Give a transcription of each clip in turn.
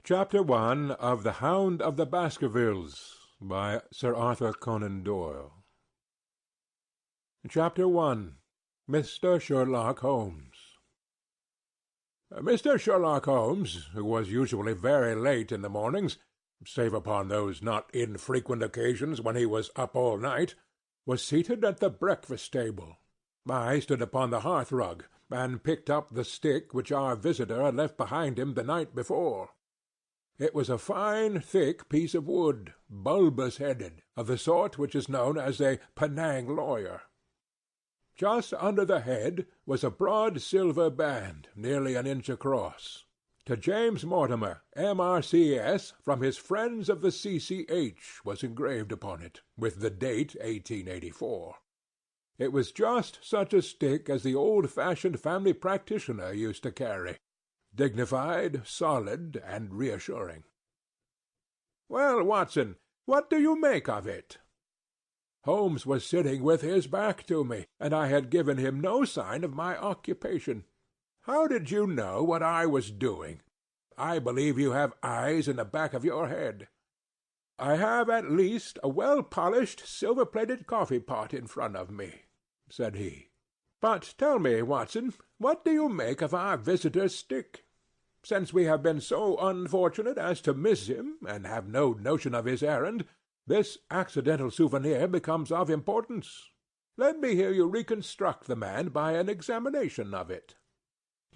Chapter 1 of The Hound of the Baskervilles, by Sir Arthur Conan Doyle. Chapter 1. Mr. Sherlock Holmes. Mr. Sherlock Holmes, who was usually very late in the mornings, save upon those not infrequent occasions when he was up all night, was seated at the breakfast-table. I stood upon the hearth-rug, and picked up the stick which our visitor had left behind him the night before. It was a fine thick piece of wood, bulbous-headed, of the sort which is known as a Penang lawyer. Just under the head was a broad silver band, nearly an inch across. To James Mortimer, M.R.C.S., from his friends of the C.C.H., was engraved upon it, with the date 1884. It was just such a stick as the old-fashioned family practitioner used to carry, dignified, solid, and reassuring. "Well, Watson, what do you make of it?" Holmes was sitting with his back to me, and I had given him no sign of my occupation. "How did you know what I was doing? I believe you have eyes in the back of your head." "I have at least a well-polished, silver-plated coffee-pot in front of me," said he. "But tell me, Watson, what do you make of our visitor's stick? Since we have been so unfortunate as to miss him, and have no notion of his errand, this accidental souvenir becomes of importance. Let me hear you reconstruct the man by an examination of it."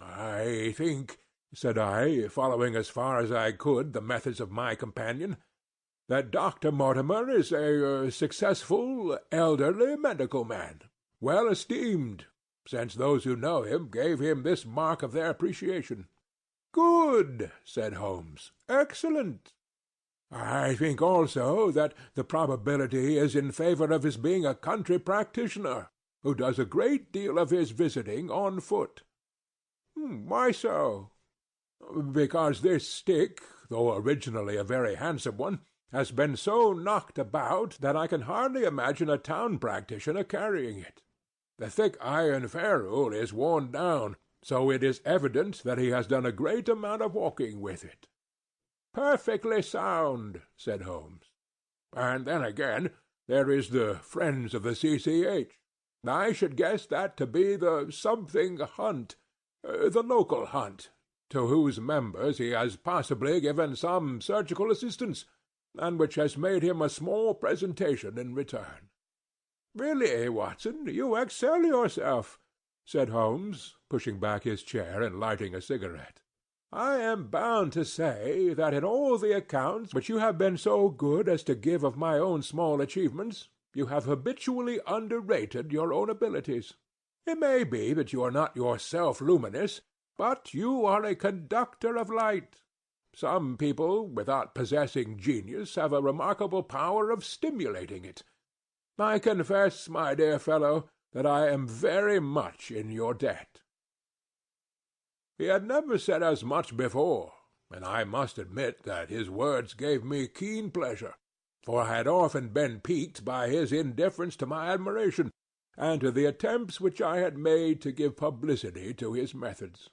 "I think," said I, following as far as I could the methods of my companion, "that Dr. Mortimer is a successful, elderly medical man, well esteemed, since those who know him gave him this mark of their appreciation." "Good," said Holmes. "Excellent. I think also that the probability is in favor of his being a country practitioner, who does a great deal of his visiting on foot." "Why so?" "Because this stick, though originally a very handsome one, has been so knocked about that I can hardly imagine a town practitioner carrying it. The thick iron ferrule is worn down, so it is evident that he has done a great amount of walking with it." "Perfectly sound," said Holmes. "And then again, there is the Friends of the C.C.H. I should guess that to be the something hunt, the local hunt, to whose members he has possibly given some surgical assistance, and which has made him a small presentation in return." "Really, Watson, you excel yourself," said Holmes, pushing back his chair and lighting a cigarette. "I am bound to say that in all the accounts which you have been so good as to give of my own small achievements, you have habitually underrated your own abilities. It may be that you are not yourself luminous, but you are a conductor of light. Some people, without possessing genius, have a remarkable power of stimulating it. I confess, my dear fellow, that I am very much in your debt." He had never said as much before, and I must admit that his words gave me keen pleasure, for I had often been piqued by his indifference to my admiration, and to the attempts which I had made to give publicity to his methods.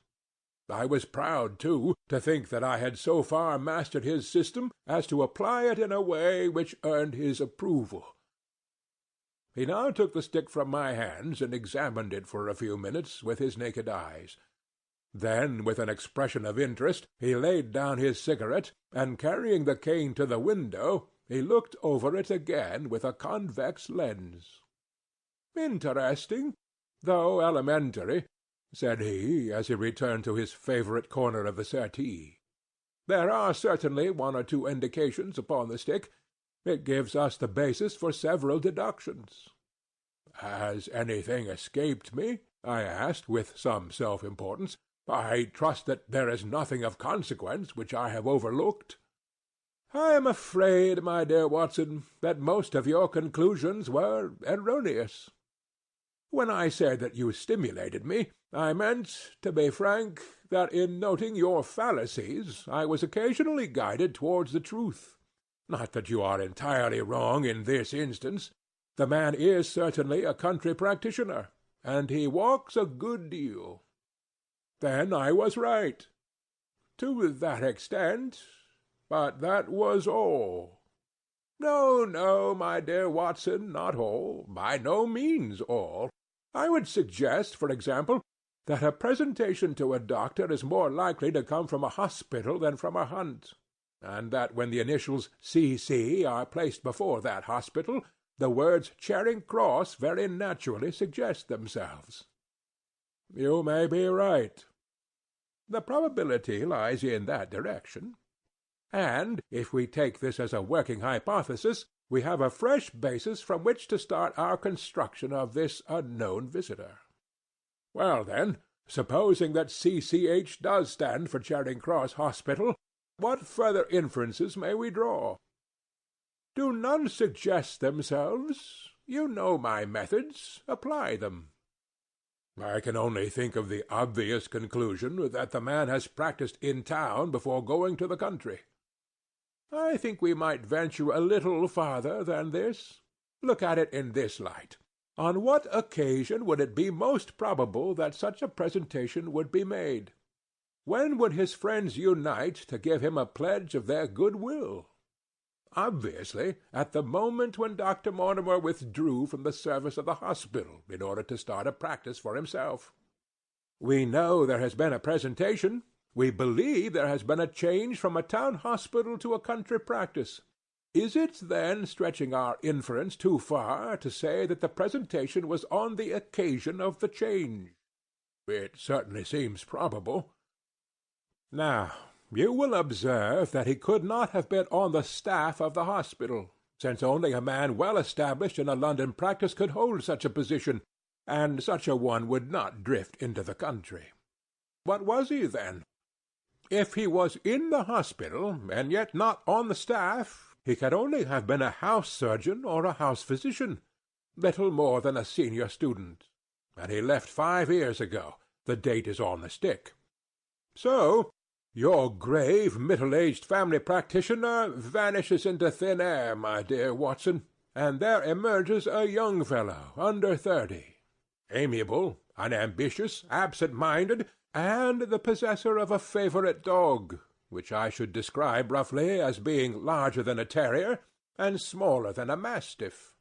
I was proud, too, to think that I had so far mastered his system as to apply it in a way which earned his approval. He now took the stick from my hands and examined it for a few minutes with his naked eyes. Then, with an expression of interest, he laid down his cigarette, and carrying the cane to the window, he looked over it again with a convex lens. "Interesting, though elementary," said he, as he returned to his favourite corner of the settee. "There are certainly one or two indications upon the stick. It gives us the basis for several deductions." "Has anything escaped me?" I asked, with some self-importance. "I trust that there is nothing of consequence which I have overlooked." "I am afraid, my dear Watson, that most of your conclusions were erroneous. When I said that you stimulated me, I meant, to be frank, that in noting your fallacies I was occasionally guided towards the truth. Not that you are entirely wrong in this instance. The man is certainly a country practitioner, and he walks a good deal. Then I was right. To that extent, But that was all. No, no, my dear Watson, not all. By no means all. I would suggest, for example, that a presentation to a doctor is more likely to come from a hospital than from a hunt, and that when the initials C.C. are placed before that hospital, the words Charing Cross very naturally suggest themselves. You may be right. The probability lies in that direction. And, if we take this as a working hypothesis, we have a fresh basis from which to start our construction of this unknown visitor. Well, then, supposing that CCH does stand for Charing Cross Hospital, what further inferences may we draw? Do none suggest themselves? You know my methods. Apply them. I can only think of the obvious conclusion that the man has practised in town before going to the country. I think we might venture a little farther than this. Look at it in this light. On what occasion would it be most probable that such a presentation would be made? When would his friends unite to give him a pledge of their good will? Obviously, at the moment when Dr. Mortimer withdrew from the service of the hospital in order to start a practice for himself. We know there has been a presentation. We believe there has been a change from a town hospital to a country practice. Is it, then, stretching our inference too far to say that the presentation was on the occasion of the change? It certainly seems probable. Now, you will observe that he could not have been on the staff of the hospital, since only a man well established in a London practice could hold such a position, and such a one would not drift into the country. What was he, then? If he was in the hospital, and yet not on the staff, he could only have been a house surgeon or a house physician, little more than a senior student. And he left 5 years ago. The date is on the stick. So, your grave, middle-aged family practitioner vanishes into thin air, my dear Watson, and there emerges a young fellow, under 30, amiable, unambitious, absent-minded, and the possessor of a favourite dog, which I should describe roughly as being larger than a terrier and smaller than a mastiff.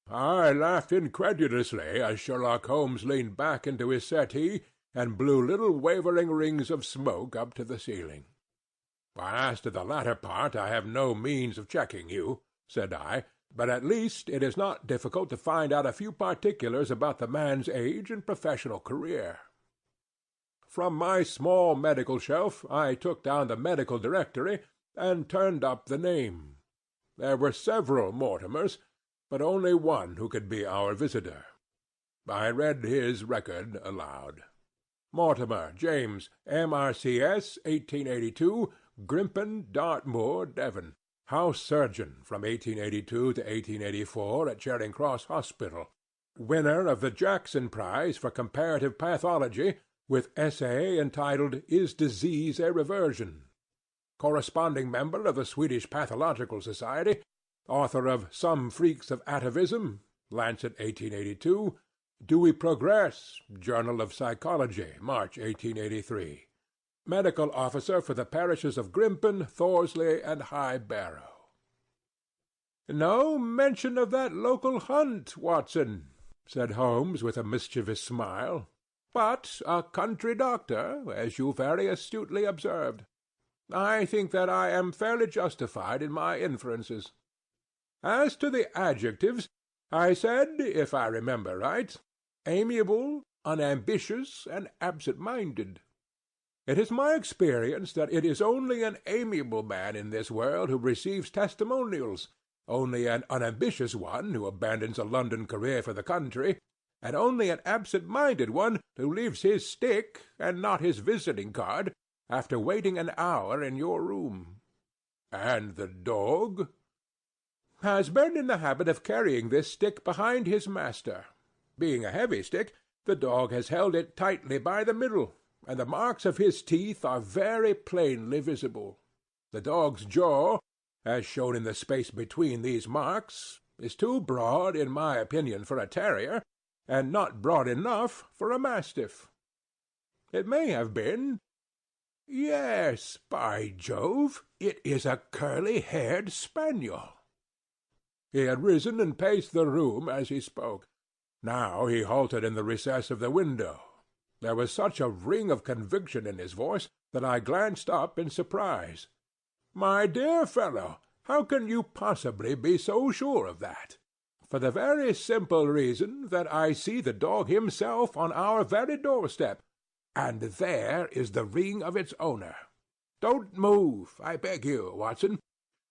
I laughed incredulously as Sherlock Holmes leaned back into his settee and blew little wavering rings of smoke up to the ceiling. As to the latter part, I have no means of checking you, said I, but at least it is not difficult to find out a few particulars about the man's age and professional career. From my small medical shelf I took down the medical directory and turned up the name. There were several Mortimers, but only one who could be our visitor. I read his record aloud. Mortimer, James, M.R.C.S., 1882, Grimpen, Dartmoor, Devon. House surgeon from 1882 to 1884 at Charing Cross Hospital. Winner of the Jackson Prize for Comparative Pathology, with essay entitled Is Disease a Reversion? Corresponding member of the Swedish Pathological Society, author of Some Freaks of Atavism, Lancet 1882, Do We Progress? Journal of Psychology, March 1883. Medical officer for the parishes of Grimpen, Thorsley, and High Barrow. No mention of that local hunt, Watson, said Holmes with a mischievous smile. But a country doctor, as you very astutely observed. I think that I am fairly justified in my inferences. As to the adjectives, I said, if I remember right, amiable, unambitious, and absent-minded. It is my experience that it is only an amiable man in this world who receives testimonials, only an unambitious one who abandons a London career for the country, and only an absent-minded one who leaves his stick, and not his visiting card, after waiting an hour in your room. And the dog has been in the habit of carrying this stick behind his master. Being a heavy stick, the dog has held it tightly by the middle, and the marks of his teeth are very plainly visible. The dog's jaw, as shown in the space between these marks, is too broad, in my opinion, for a terrier, and not broad enough for a mastiff. It may have been Yes, by Jove, it is a curly-haired spaniel. He had risen and paced the room as he spoke. Now he halted in the recess of the window. There was such a ring of conviction in his voice that I glanced up in surprise. "My dear fellow, how can you possibly be so sure of that?" "For the very simple reason that I see the dog himself on our very doorstep, and there is the ring of its owner. Don't move, I beg you, Watson.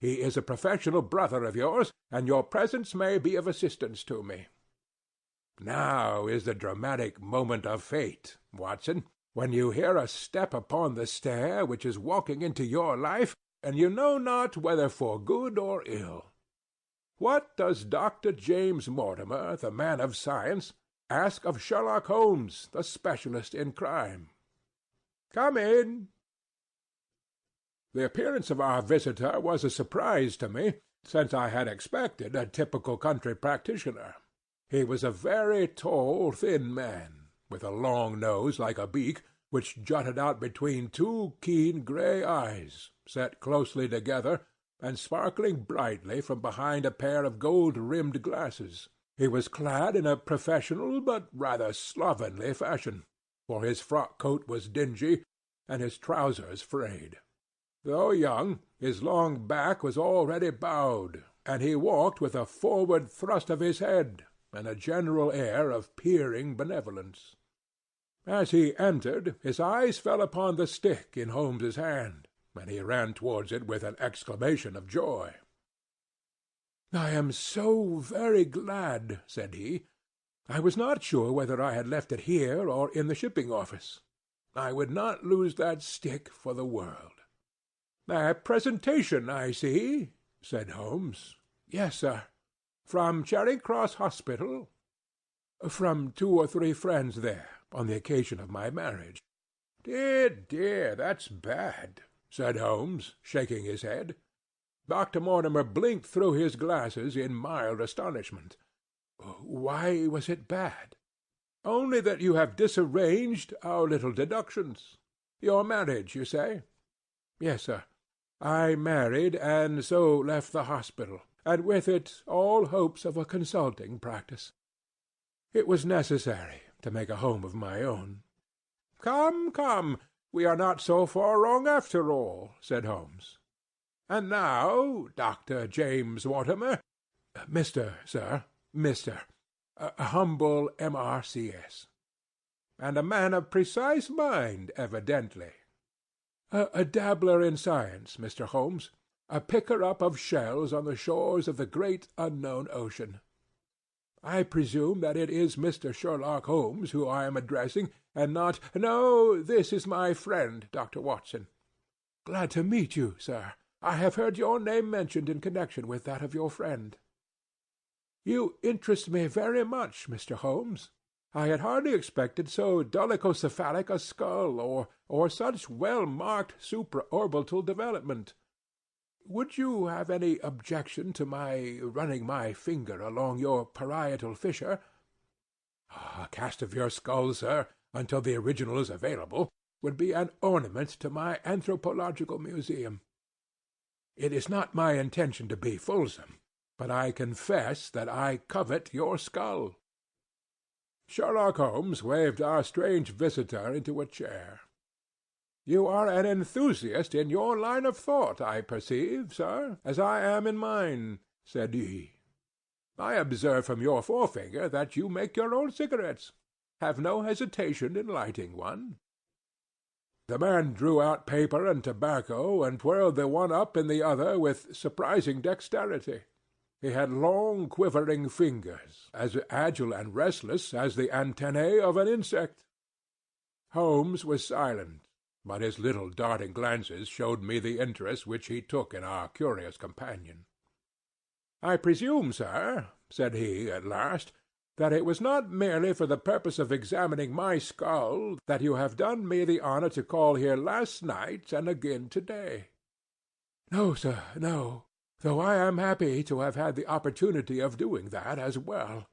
He is a professional brother of yours, and your presence may be of assistance to me. Now is the dramatic moment of fate, Watson, when you hear a step upon the stair which is walking into your life, and you know not whether for good or ill. What does Dr. James Mortimer, the man of science, ask of Sherlock Holmes, the specialist in crime? Come in." The appearance of our visitor was a surprise to me, since I had expected a typical country practitioner. He was a very tall, thin man, with a long nose like a beak, which jutted out between two keen grey eyes, set closely together, and sparkling brightly from behind a pair of gold-rimmed glasses. He was clad in a professional but rather slovenly fashion, for his frock-coat was dingy, and his trousers frayed. Though young, his long back was already bowed, and he walked with a forward thrust of his head, and a general air of peering benevolence. As he entered, his eyes fell upon the stick in Holmes's hand, and he ran towards it with an exclamation of joy. "I am so very glad," said he. "I was not sure whether I had left it here or in the shipping office. I would not lose that stick for the world." "A presentation, I see," said Holmes. "Yes, sir." "From Charing Cross Hospital?" "From 2 or 3 friends there, on the occasion of my marriage." "Dear, dear, that's bad," said Holmes, shaking his head. Dr. Mortimer blinked through his glasses in mild astonishment. "Why was it bad?" "Only that you have disarranged our little deductions. Your marriage, you say?" "Yes, sir. I married, and so left the hospital, and with it all hopes of a consulting practice. It was necessary to make a home of my own." "Come, come, we are not so far wrong after all," said Holmes. "And now, Dr. James Mortimer—" "Mr., sir, Mr. A humble M.R.C.S." "And a man of precise mind, evidently." A dabbler in science, Mr. Holmes. A picker-up of shells on the shores of the great unknown ocean. I presume that it is Mr. Sherlock Holmes whom I am addressing, and not— "No, this is my friend, Dr. Watson." "Glad to meet you, sir. I have heard your name mentioned in connection with that of your friend." "You interest me very much, Mr. Holmes. I had hardly expected so dolichocephalic a skull, or such well-marked supraorbital development. Would you have any objection to my running my finger along your parietal fissure?" "A cast of your skull, sir, until the original is available, would be an ornament to my anthropological museum. It is not my intention to be fulsome, but I confess that I covet your skull." Sherlock Holmes waved our strange visitor into a chair. "You are an enthusiast in your line of thought, I perceive, sir, as I am in mine," said he. "I observe from your forefinger that you make your own cigarettes. Have no hesitation in lighting one." The man drew out paper and tobacco, and twirled the one up in the other with surprising dexterity. He had long, quivering fingers, as agile and restless as the antennae of an insect. Holmes was silent, but his little darting glances showed me the interest which he took in our curious companion. "I presume, sir," said he at last, "that it was not merely for the purpose of examining my skull that you have done me the honour to call here last night and again to-day." "No, sir, no, though I am happy to have had the opportunity of doing that as well.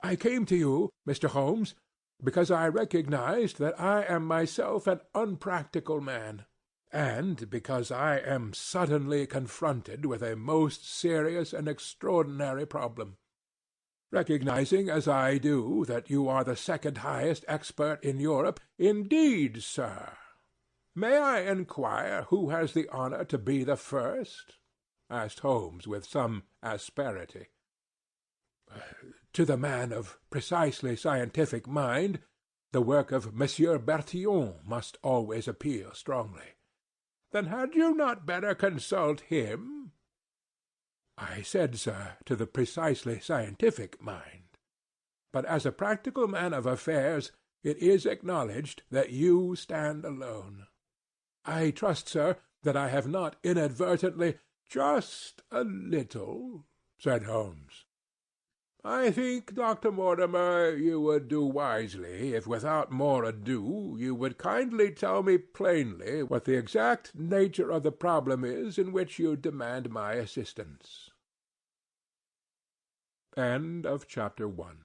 I came to you, Mr. Holmes, because I recognized that I am myself an unpractical man, and because I am suddenly confronted with a most serious and extraordinary problem. Recognizing as I do that you are the second highest expert in Europe, indeed, sir. May I inquire who has the honor to be the first? Asked Holmes with some asperity. To the man of precisely scientific mind, the work of Monsieur Bertillon must always appeal strongly. Then had you not better consult him? I said, sir, to the precisely scientific mind. But as a practical man of affairs, it is acknowledged that you stand alone. I trust, sir, that I have not inadvertently— Just a little, said Holmes. I think, Dr. Mortimer, you would do wisely if without more ado you would kindly tell me plainly what the exact nature of the problem is in which you demand my assistance. End of chapter 1.